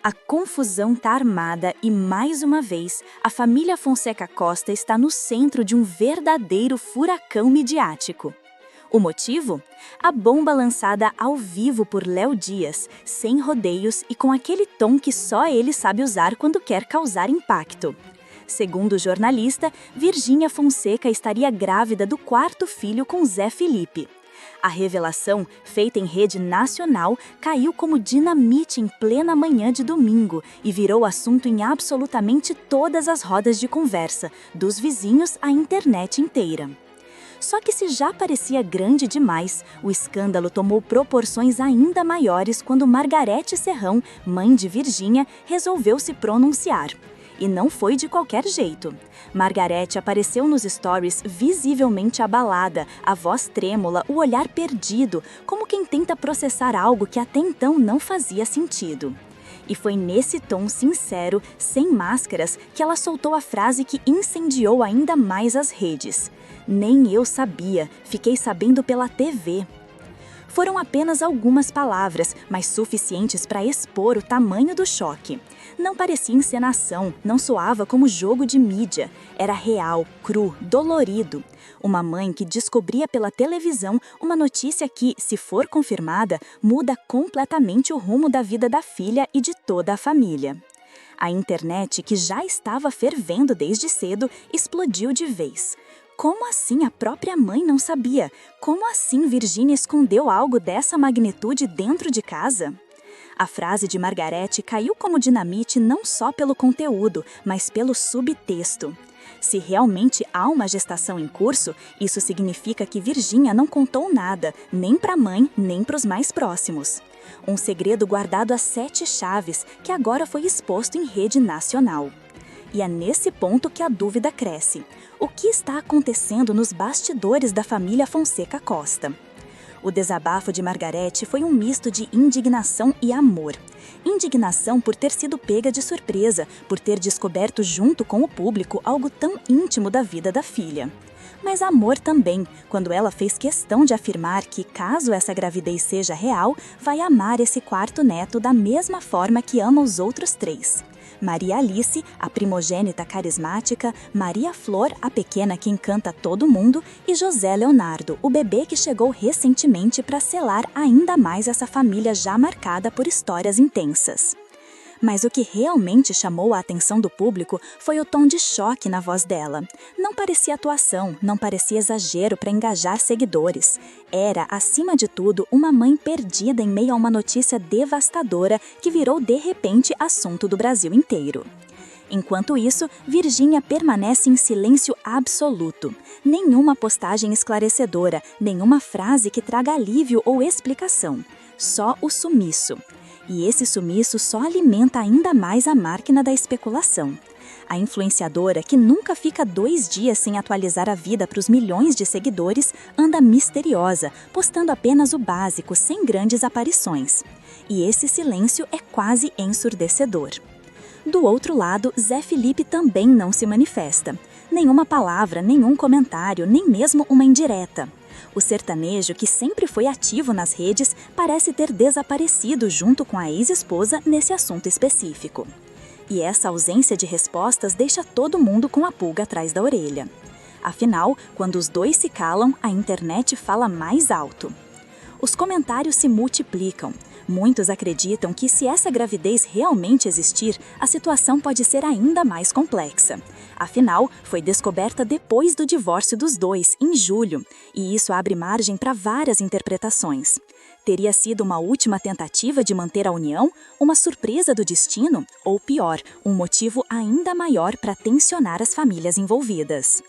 A confusão está armada e, mais uma vez, a família Fonseca Costa está no centro de um verdadeiro furacão midiático. O motivo? A bomba lançada ao vivo por Léo Dias, sem rodeios e com aquele tom que só ele sabe usar quando quer causar impacto. Segundo o jornalista, Virgínia Fonseca estaria grávida do quarto filho com Zé Felipe. A revelação, feita em rede nacional, caiu como dinamite em plena manhã de domingo e virou assunto em absolutamente todas as rodas de conversa, dos vizinhos à internet inteira. Só que se já parecia grande demais, o escândalo tomou proporções ainda maiores quando Margarete Serrão, mãe de Virgínia, resolveu se pronunciar. E não foi de qualquer jeito. Margarete apareceu nos stories visivelmente abalada, a voz trêmula, o olhar perdido, como quem tenta processar algo que até então não fazia sentido. E foi nesse tom sincero, sem máscaras, que ela soltou a frase que incendiou ainda mais as redes. Nem eu sabia, fiquei sabendo pela TV. Foram apenas algumas palavras, mas suficientes para expor o tamanho do choque. Não parecia encenação, não soava como jogo de mídia. Era real, cru, dolorido. Uma mãe que descobria pela televisão uma notícia que, se for confirmada, muda completamente o rumo da vida da filha e de toda a família. A internet, que já estava fervendo desde cedo, explodiu de vez. Como assim a própria mãe não sabia? Como assim Virgínia escondeu algo dessa magnitude dentro de casa? A frase de Margarete caiu como dinamite não só pelo conteúdo, mas pelo subtexto. Se realmente há uma gestação em curso, isso significa que Virgínia não contou nada, nem para a mãe, nem para os mais próximos. Um segredo guardado a 7 chaves, que agora foi exposto em rede nacional. E é nesse ponto que a dúvida cresce. O que está acontecendo nos bastidores da família Fonseca Costa? O desabafo de Margarete foi um misto de indignação e amor. Indignação por ter sido pega de surpresa, por ter descoberto junto com o público algo tão íntimo da vida da filha. Mas amor também, quando ela fez questão de afirmar que, caso essa gravidez seja real, vai amar esse quarto neto da mesma forma que ama os outros 3. Maria Alice, a primogênita carismática, Maria Flor, a pequena que encanta todo mundo, e José Leonardo, o bebê que chegou recentemente para selar ainda mais essa família já marcada por histórias intensas. Mas o que realmente chamou a atenção do público foi o tom de choque na voz dela. Não parecia atuação, não parecia exagero para engajar seguidores. Era, acima de tudo, uma mãe perdida em meio a uma notícia devastadora que virou de repente assunto do Brasil inteiro. Enquanto isso, Virgínia permanece em silêncio absoluto. Nenhuma postagem esclarecedora, nenhuma frase que traga alívio ou explicação. Só o sumiço. E esse sumiço só alimenta ainda mais a máquina da especulação. A influenciadora, que nunca fica 2 dias sem atualizar a vida para os milhões de seguidores, anda misteriosa, postando apenas o básico, sem grandes aparições. E esse silêncio é quase ensurdecedor. Do outro lado, Zé Felipe também não se manifesta. Nenhuma palavra, nenhum comentário, nem mesmo uma indireta. O sertanejo, que sempre foi ativo nas redes, parece ter desaparecido junto com a ex-esposa nesse assunto específico. E essa ausência de respostas deixa todo mundo com a pulga atrás da orelha. Afinal, quando os dois se calam, a internet fala mais alto. Os comentários se multiplicam. Muitos acreditam que, se essa gravidez realmente existir, a situação pode ser ainda mais complexa. Afinal, foi descoberta depois do divórcio dos dois, em julho, e isso abre margem para várias interpretações. Teria sido uma última tentativa de manter a união, uma surpresa do destino, ou pior, um motivo ainda maior para tensionar as famílias envolvidas.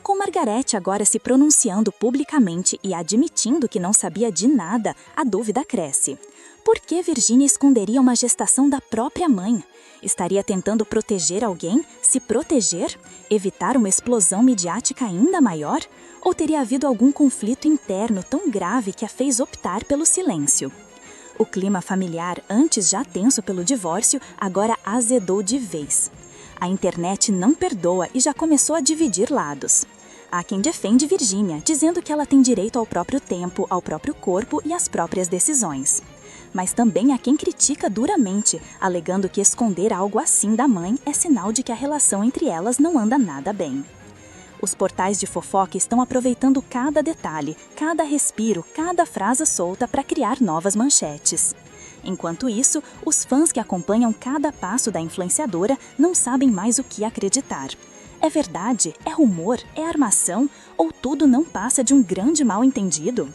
Com Margarete agora se pronunciando publicamente e admitindo que não sabia de nada, a dúvida cresce. Por que Virgínia esconderia uma gestação da própria mãe? Estaria tentando proteger alguém? Se proteger? Evitar uma explosão midiática ainda maior? Ou teria havido algum conflito interno tão grave que a fez optar pelo silêncio? O clima familiar, antes já tenso pelo divórcio, agora azedou de vez. A internet não perdoa e já começou a dividir lados. Há quem defende Virgínia, dizendo que ela tem direito ao próprio tempo, ao próprio corpo e às próprias decisões. Mas também há quem critica duramente, alegando que esconder algo assim da mãe é sinal de que a relação entre elas não anda nada bem. Os portais de fofoca estão aproveitando cada detalhe, cada respiro, cada frase solta para criar novas manchetes. Enquanto isso, os fãs que acompanham cada passo da influenciadora não sabem mais o que acreditar. É verdade? É rumor? É armação? Ou tudo não passa de um grande mal-entendido?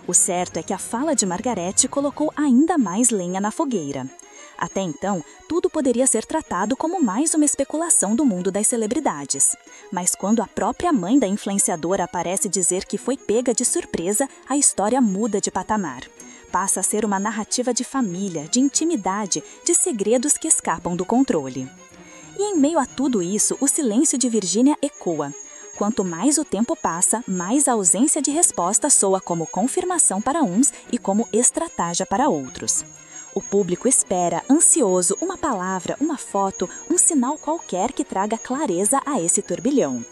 O certo é que a fala de Margareth colocou ainda mais lenha na fogueira. Até então, tudo poderia ser tratado como mais uma especulação do mundo das celebridades. Mas quando a própria mãe da influenciadora aparece dizer que foi pega de surpresa, a história muda de patamar. Passa a ser uma narrativa de família, de intimidade, de segredos que escapam do controle. E em meio a tudo isso, o silêncio de Virgínia ecoa. Quanto mais o tempo passa, mais a ausência de resposta soa como confirmação para uns e como estratégia para outros. O público espera, ansioso, uma palavra, uma foto, um sinal qualquer que traga clareza a esse turbilhão.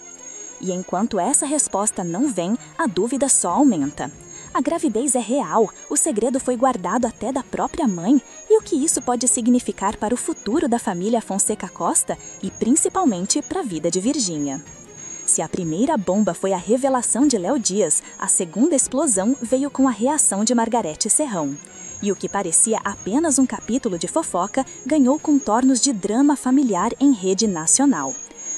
E enquanto essa resposta não vem, a dúvida só aumenta. A gravidez é real, o segredo foi guardado até da própria mãe, e o que isso pode significar para o futuro da família Fonseca Costa e principalmente para a vida de Virgínia. Se a primeira bomba foi a revelação de Léo Dias, a segunda explosão veio com a reação de Margareth Serrão. E o que parecia apenas um capítulo de fofoca ganhou contornos de drama familiar em rede nacional.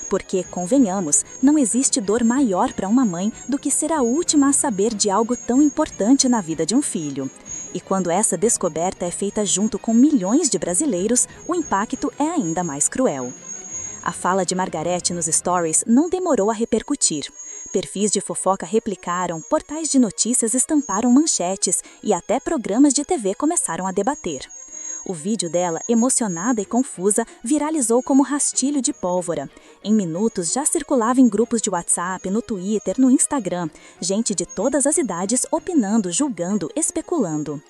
Porque, convenhamos, não existe dor maior para uma mãe do que ser a última a saber de algo tão importante na vida de um filho. E quando essa descoberta é feita junto com milhões de brasileiros, o impacto é ainda mais cruel. A fala de Margareth nos stories não demorou a repercutir. Perfis de fofoca replicaram, portais de notícias estamparam manchetes e até programas de TV começaram a debater. O vídeo dela, emocionada e confusa, viralizou como rastilho de pólvora. Em minutos já circulava em grupos de WhatsApp, no Twitter, no Instagram, gente de todas as idades opinando, julgando, especulando.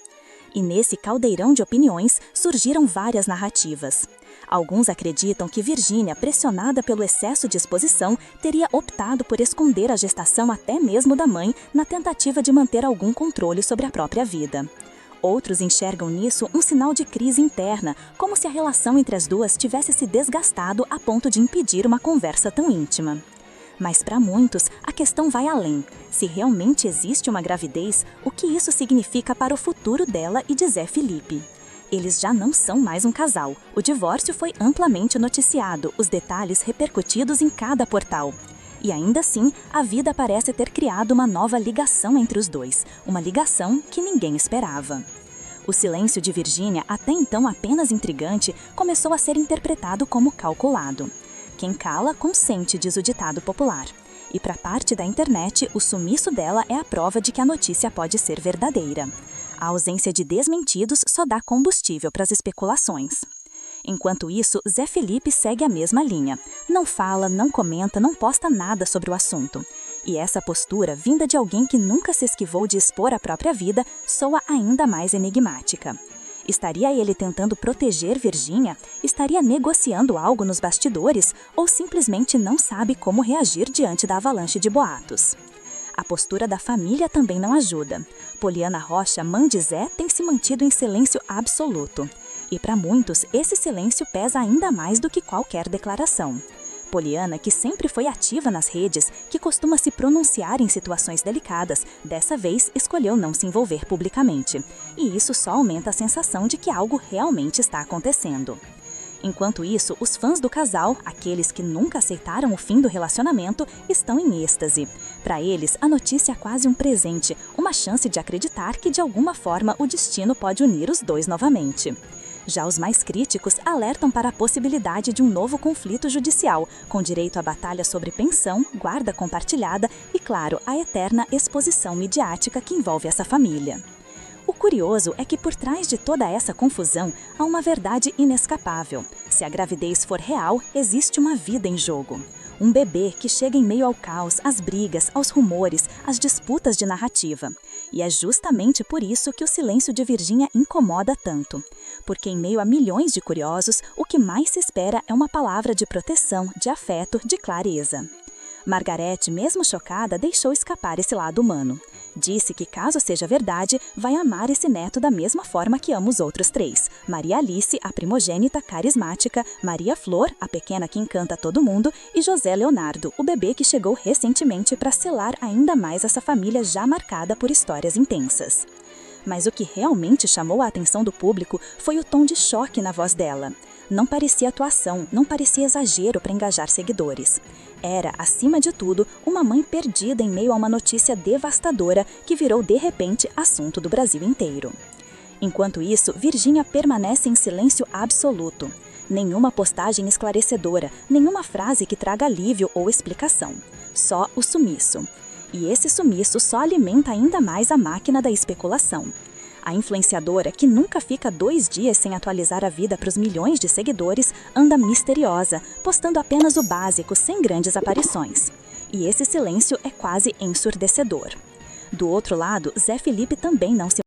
E nesse caldeirão de opiniões surgiram várias narrativas. Alguns acreditam que Virgínia, pressionada pelo excesso de exposição, teria optado por esconder a gestação até mesmo da mãe na tentativa de manter algum controle sobre a própria vida. Outros enxergam nisso um sinal de crise interna, como se a relação entre as duas tivesse se desgastado a ponto de impedir uma conversa tão íntima. Mas para muitos, a questão vai além. Se realmente existe uma gravidez, o que isso significa para o futuro dela e de Zé Felipe? Eles já não são mais um casal. O divórcio foi amplamente noticiado, os detalhes repercutidos em cada portal. E ainda assim, a vida parece ter criado uma nova ligação entre os dois, uma ligação que ninguém esperava. O silêncio de Virgínia, até então apenas intrigante, começou a ser interpretado como calculado. Quem cala, consente, diz o ditado popular. E para parte da internet, o sumiço dela é a prova de que a notícia pode ser verdadeira. A ausência de desmentidos só dá combustível para as especulações. Enquanto isso, Zé Felipe segue a mesma linha. Não fala, não comenta, não posta nada sobre o assunto. E essa postura, vinda de alguém que nunca se esquivou de expor a própria vida, soa ainda mais enigmática. Estaria ele tentando proteger Virgínia? Estaria negociando algo nos bastidores? Ou simplesmente não sabe como reagir diante da avalanche de boatos? A postura da família também não ajuda. Poliana Rocha, mãe de Zé, tem se mantido em silêncio absoluto. E para muitos, esse silêncio pesa ainda mais do que qualquer declaração. Poliana, que sempre foi ativa nas redes, que costuma se pronunciar em situações delicadas, dessa vez escolheu não se envolver publicamente. E isso só aumenta a sensação de que algo realmente está acontecendo. Enquanto isso, os fãs do casal, aqueles que nunca aceitaram o fim do relacionamento, estão em êxtase. Para eles, a notícia é quase um presente, uma chance de acreditar que de alguma forma o destino pode unir os dois novamente. Já os mais críticos alertam para a possibilidade de um novo conflito judicial, com direito à batalha sobre pensão, guarda compartilhada e, claro, a eterna exposição midiática que envolve essa família. O curioso é que por trás de toda essa confusão há uma verdade inescapável. Se a gravidez for real, existe uma vida em jogo. Um bebê que chega em meio ao caos, às brigas, aos rumores, às disputas de narrativa. E é justamente por isso que o silêncio de Virgínia incomoda tanto. Porque em meio a milhões de curiosos, o que mais se espera é uma palavra de proteção, de afeto, de clareza. Margareth, mesmo chocada, deixou escapar esse lado humano. Disse que, caso seja verdade, vai amar esse neto da mesma forma que ama os outros 3. Maria Alice, a primogênita carismática, Maria Flor, a pequena que encanta todo mundo, e José Leonardo, o bebê que chegou recentemente para selar ainda mais essa família já marcada por histórias intensas. Mas o que realmente chamou a atenção do público foi o tom de choque na voz dela. Não parecia atuação, não parecia exagero para engajar seguidores. Era, acima de tudo, uma mãe perdida em meio a uma notícia devastadora que virou de repente assunto do Brasil inteiro. Enquanto isso, Virgínia permanece em silêncio absoluto. Nenhuma postagem esclarecedora, nenhuma frase que traga alívio ou explicação. Só o sumiço. E esse sumiço só alimenta ainda mais a máquina da especulação. A influenciadora, que nunca fica 2 dias sem atualizar a vida para os milhões de seguidores, anda misteriosa, postando apenas o básico, sem grandes aparições. E esse silêncio é quase ensurdecedor. Do outro lado, Zé Felipe também não se